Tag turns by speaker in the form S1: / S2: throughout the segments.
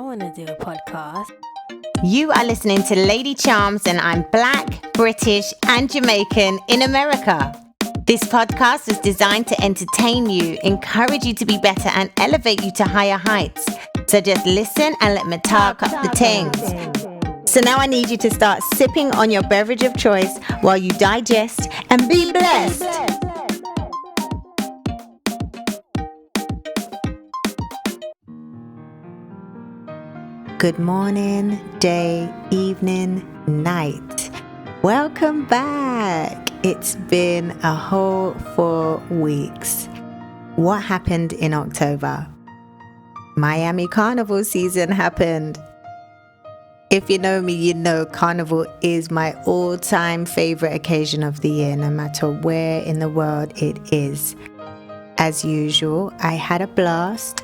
S1: want to do a podcast.
S2: You are listening to Lady Charmz, and I'm Black, British, and Jamaican in America. This podcast is designed to entertain you, encourage you to be better, and elevate you to higher heights. So just listen and let me talk up the things. So now I need you to start sipping on your beverage of choice while you digest and be blessed. Good morning, day, evening, night. Welcome back. It's been a whole 4 weeks. What happened in October? Miami Carnival season happened. If you know me, you know Carnival is my all-time favorite occasion of the year, no matter where in the world it is. As usual, I had a blast.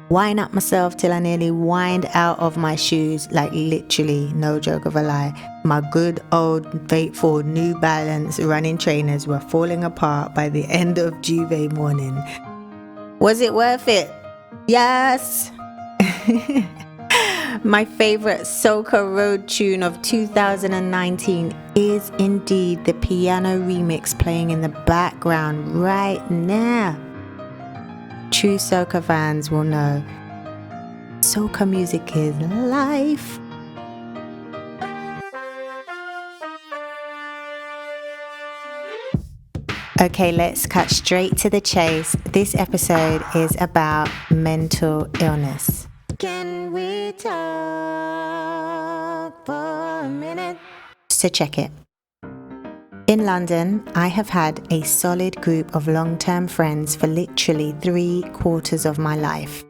S2: Wind up myself till I nearly whined out of my shoes, like literally, no joke of a lie. My good old faithful New Balance running trainers were falling apart by the end of Juve morning. Was it worth it? Yes! My favorite soca road tune of 2019 is indeed the piano remix playing in the background right now. True soca fans will know soca music is life. Okay, let's cut straight to the chase. This episode is about mental illness. Can we talk for a minute? So check it. In London, I have had a solid group of long-term friends for literally 3/4 of my life.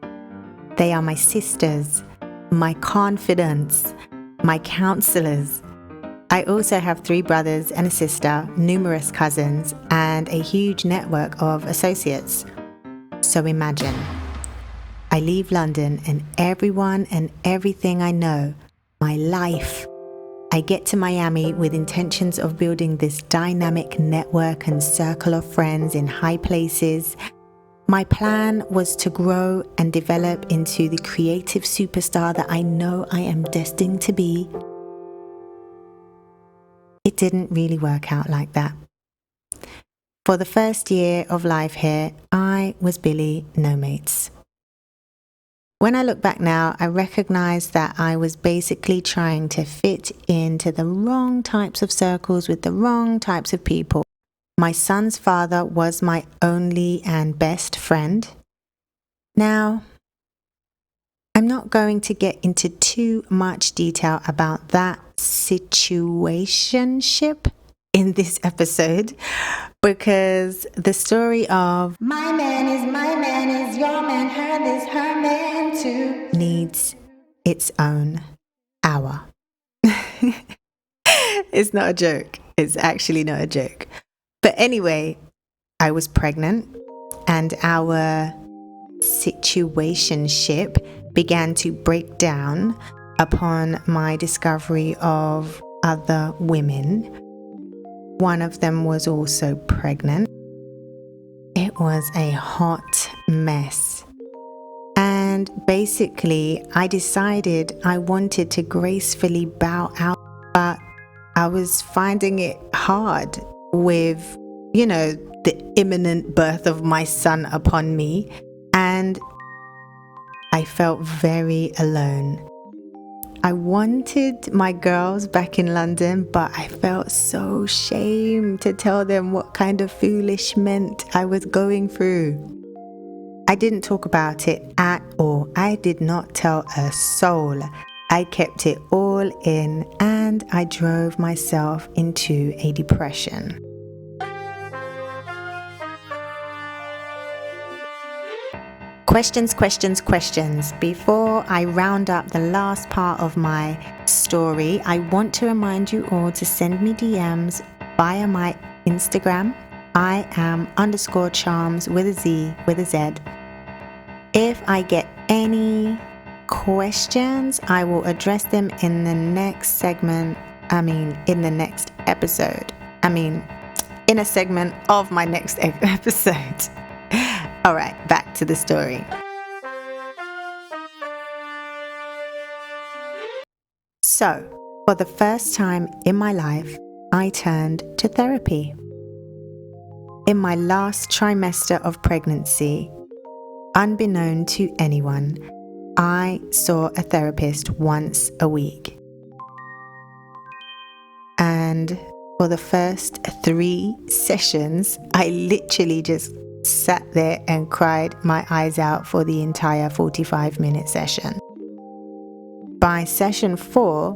S2: They are my sisters, my confidants, my counselors. I also have 3 brothers and a sister, numerous cousins, and a huge network of associates. So imagine, I leave London and everyone and everything I know, my life. I get to Miami with intentions of building this dynamic network and circle of friends in high places. My plan was to grow and develop into the creative superstar that I know I am destined to be. It didn't really work out like that. For the first year of life here, I was Billy No Mates. When I look back now, I recognize that I was basically trying to fit into the wrong types of circles with the wrong types of people. My son's father was my only and best friend. Now, I'm not going to get into too much detail about that situationship in this episode, because the story of my man is your man, her is her man too needs its own hour. It's not a joke. It's actually not a joke. But anyway, I was pregnant and our situationship began to break down upon my discovery of other women. One of them was also pregnant. It was a hot mess. And basically, I decided I wanted to gracefully bow out, but I was finding it hard with, the imminent birth of my son upon me. And I felt very alone. I wanted my girls back in London, but I felt so ashamed to tell them what kind of foolishment I was going through. I didn't talk about it at all. I did not tell a soul. I kept it all in, and I drove myself into a depression. Questions. Before I round up the last part of my story, I want to remind you all to send me DMs via my Instagram. I am _Charmz with a Z, with a Z. If I get any questions, I will address them in the next segment. In the next episode. In a segment of my next episode. All right, back to the story. So, for the first time in my life, I turned to therapy. In my last trimester of pregnancy, unbeknown to anyone, I saw a therapist once a week. And for the first 3 sessions, I literally just sat there and cried my eyes out for the entire 45-minute session. By session 4,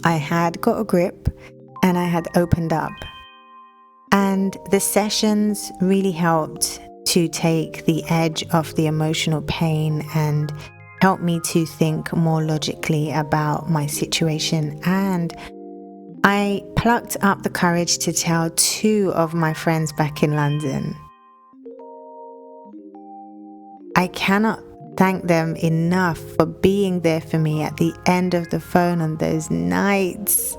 S2: I had got a grip and I had opened up. And the sessions really helped to take the edge off the emotional pain and help me to think more logically about my situation. And I plucked up the courage to tell 2 of my friends back in London. I cannot thank them enough for being there for me at the end of the phone on those nights.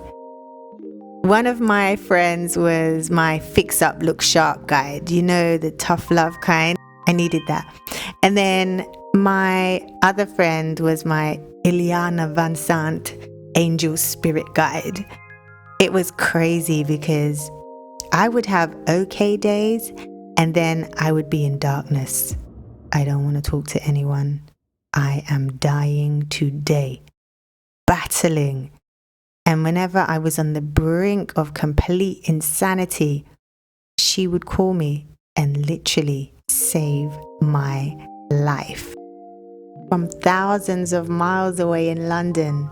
S2: One of my friends was my fix up look sharp guide, you know, the tough love kind. I needed that. And then my other friend was my Ileana Van Sant angel spirit guide. It was crazy because I would have okay days and then I would be in darkness. I don't want to talk to anyone. I am dying today, battling. And whenever I was on the brink of complete insanity, she would call me and literally save my life. From thousands of miles away in London,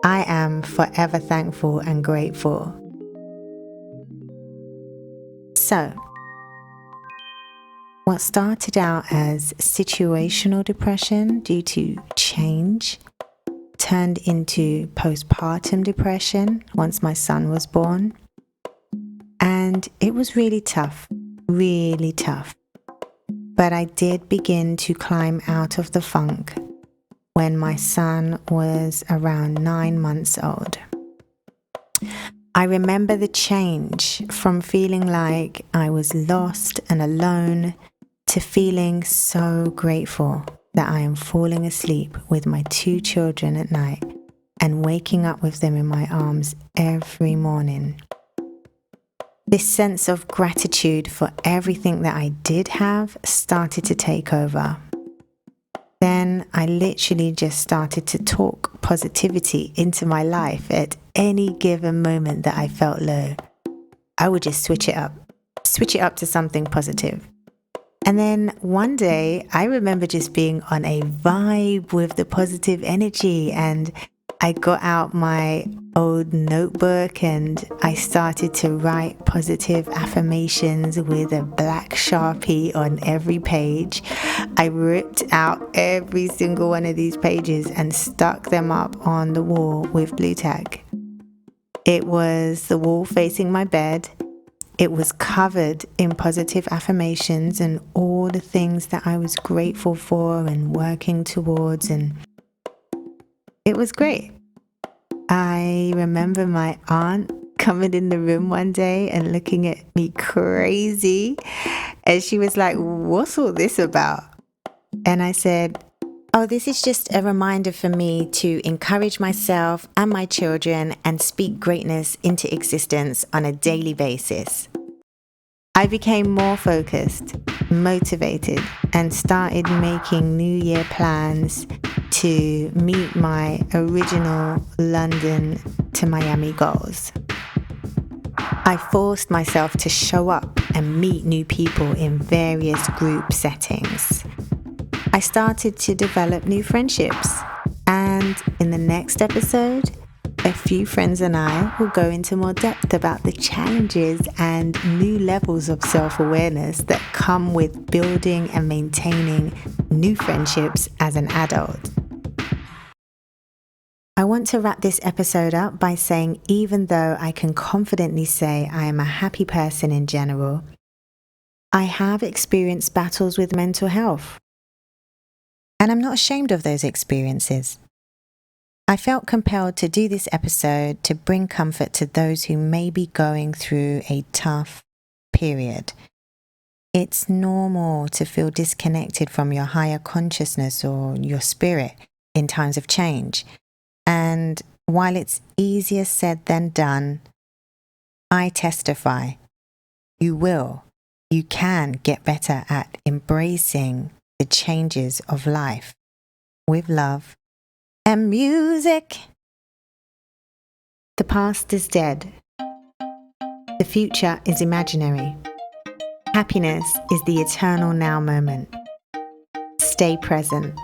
S2: I am forever thankful and grateful. So, what started out as situational depression due to change turned into postpartum depression once my son was born. And it was really tough, really tough. But I did begin to climb out of the funk when my son was around 9 months old. I remember the change from feeling like I was lost and alone to feeling so grateful that I am falling asleep with my 2 children at night and waking up with them in my arms every morning. This sense of gratitude for everything that I did have started to take over. Then I literally just started to talk positivity into my life at any given moment that I felt low. I would just switch it up to something positive. And then one day, I remember just being on a vibe with the positive energy, and I got out my old notebook and I started to write positive affirmations with a black Sharpie on every page. I ripped out every single one of these pages and stuck them up on the wall with blue tack. It was the wall facing my bed. It was covered in positive affirmations and all the things that I was grateful for and working towards, and it was great. I remember my aunt coming in the room one day and looking at me crazy, and she was like, "What's all this about?" And I said, "Oh, this is just a reminder for me to encourage myself and my children and speak greatness into existence on a daily basis." I became more focused, motivated, and started making New Year plans to meet my original London to Miami goals. I forced myself to show up and meet new people in various group settings. I started to develop new friendships, and in the next episode, a few friends and I will go into more depth about the challenges and new levels of self-awareness that come with building and maintaining new friendships as an adult. I want to wrap this episode up by saying, even though I can confidently say I am a happy person in general, I have experienced battles with mental health. And I'm not ashamed of those experiences. I felt compelled to do this episode to bring comfort to those who may be going through a tough period. It's normal to feel disconnected from your higher consciousness or your spirit in times of change. And while it's easier said than done, I testify you can get better at embracing the changes of life with love and music. The past is dead. The future is imaginary. Happiness is the eternal now moment. Stay present.